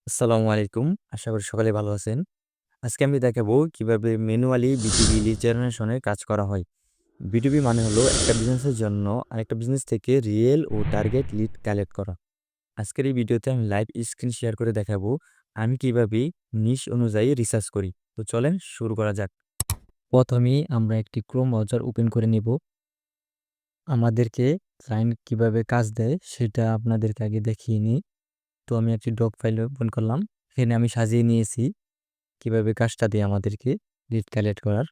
আসসালামু আলাইকুম। আশা করি সকলে ভালো আছেন। আজকে আমি দেখাবো কিভাবে ম্যানুয়ালি বিটুবি লিড জেনারেশনের কাজ করা হয়। বিটুবি মানে হলো একটা বিজনেসের জন্য আরেকটা বিজনেস থেকে রিয়েল ও টার্গেট লিড কালেক্ট করা। আজকের এই ভিডিওতে আমি লাইভ স্ক্রিন শেয়ার করে দেখাবো আমি কিভাবে নিশ অনুযায়ী রিসার্চ করি। তো চলেন শুরু করা যাক। প্রথমেই আমরা একটি ক্রোম ব্রাউজার ওপেন করে নিব। আমাদেরকে ক্লায়েন্ট কিভাবে কাজ দেয় সেটা আপনাদেরকে আগে দেখিয়ে নিই। তো আমি একটি ডক ফাইল ওপেন করলাম। এখানে আমি সাজিয়ে নিয়েছি কিভাবে কাজটা দিয়ে আমাদেরকে লিড কালেক্ট করার।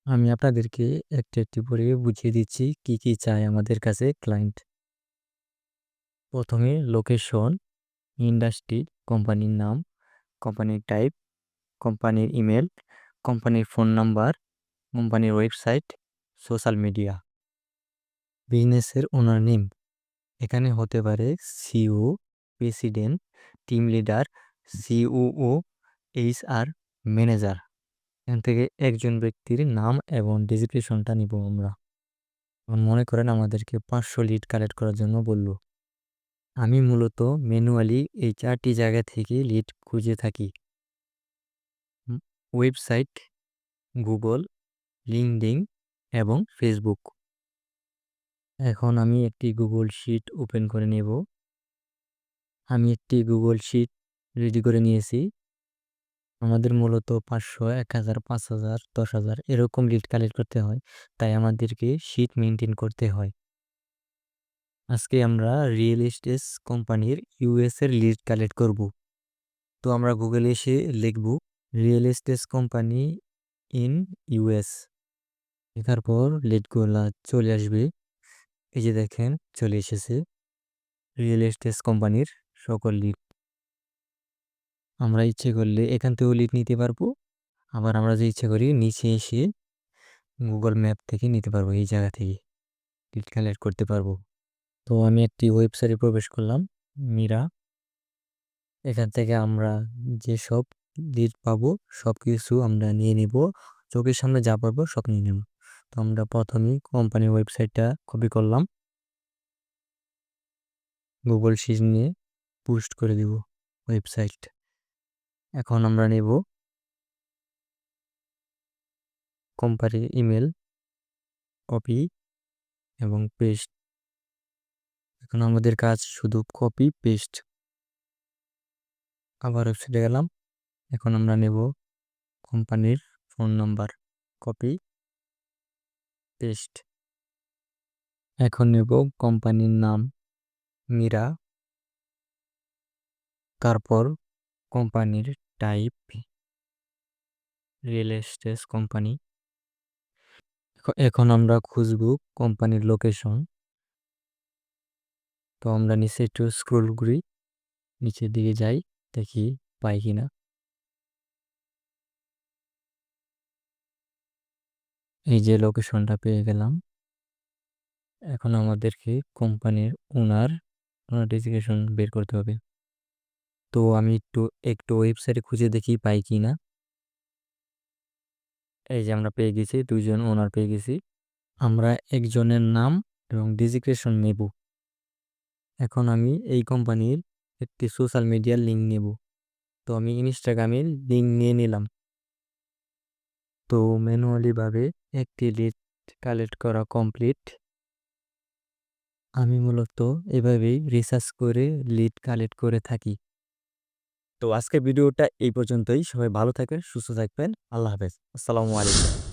আমি আপনাদেরকে একটু একটু করে বুঝিয়ে দিচ্ছি কি কি চায় আমাদের কাছে ক্লায়েন্ট। প্রথমে লোকেশন, ইন্ডাস্ট্রি, কোম্পানির নাম, কোম্পানির টাইপ, কোম্পানির ইমেল, কোম্পানির ফোন নাম্বার, কোম্পানির ওয়েবসাইট, সোশ্যাল মিডিয়া, বিজনেসের ওনার নেম। এখানে হতে পারে CEO, president, team leader, COO, HR, manager. এখান থেকে একজন ব্যক্তির নাম এবং ডেজিগনেশনটা নিব আমরা। মনে করেন আমাদেরকে 500 লিড কালেক্ট করার জন্য বলল। আমি মূলত ম্যানুয়ালি এই 4টি জায়গা থেকে লিড খুঁজে থাকি। ওয়েবসাইট, গুগল, লিঙ্কডইন এবং ফেসবুক। এখন আমি একটি গুগল শিট ওপেন করে নেব। আমি একটি গুগল শিট রেডি করে নিয়েছি। আমাদের মূলত 500, 1000, 5000, 10,000 এরকম লিড কালেক্ট করতে হয়, তাই আমাদেরকে শিট মেনটেন করতে হয়। আজকে আমরা রিয়েল এস্টেট কোম্পানির ইউএস এর লিড কালেক্ট করব। তো আমরা গুগলে এসে লিখব real estate company in US. লেখার পর লিডগুলা চলে আসবে। এই যে দেখেন চলে এসেছে রিয়েল এস্টেট কোম্পানির সকল লিড। আমরা ইচ্ছে করলে এখান থেকেও লিড নিতে পারবো, আবার আমরা যে ইচ্ছে করি নিচে এসে গুগল ম্যাপ থেকে নিতে পারবো, এই জায়গা থেকে লিড কালেক্ট করতে পারবো। তো আমি একটি ওয়েবসাইটে প্রবেশ করলাম, মিরা। এখান থেকে আমরা যেসব লিড পাবো সব কিছু আমরা নিয়ে নিব, চোখের সামনে যা পাবো সব নিয়ে নেব। তো আমরা প্রথমেই কোম্পানির ওয়েবসাইটটা কপি করলাম, গুগল শিট নিয়ে পোস্ট করে দিব ওয়েবসাইট। এখন আমরা নেব কোম্পানির ইমেল, কপি এবং পেস্ট। এখন আমাদের কাজ শুধু কপি পেস্ট। আবার ওয়েবসাইটে গেলাম। এখন আমরা নেব কোম্পানির ফোন নাম্বার, কপি পেস্ট। এখন নেব কোম্পানির নাম, মীরা। তারপর কোম্পানির টাইপ, রিয়েল এস্টেট কোম্পানি। এখন আমরা খুঁজব কোম্পানির লোকেশন। তো আমরা নিচে একটু স্ক্রল করি, নিচের দিকে যাই, দেখি পাই কিনা। এই যে লোকেশনটা পেয়ে গেলাম। এখন আমাদেরকে কোম্পানির ওনার ডেজিগনেশন বের করতে হবে। তো আমি একটু ওয়েবসাইটে খুঁজে দেখি পাই কিনা। এই যে আমরা পেয়ে গেছি, 2জন ওনার পেয়ে গেছি। আমরা একজনের নাম এবং ডেজিগনেশন নেব। এখন আমি এই কোম্পানির একটি সোশ্যাল মিডিয়ার লিঙ্ক নেব। তো আমি ইনস্টাগ্রামের লিঙ্ক নিয়ে নিলাম। তো ম্যানুয়ালি ভাবে একটি লিড কালেক্ট করা কমপ্লিট। আমি মূলত এভাবেই রিসার্চ করে লিড কালেক্ট করে থাকি। তো আজকের ভিডিওটা এই পর্যন্তই। সবাই ভালো থাকবেন, সুস্থ থাকবেন। আল্লাহ হাফেজ। আসসালামু আলাইকুম।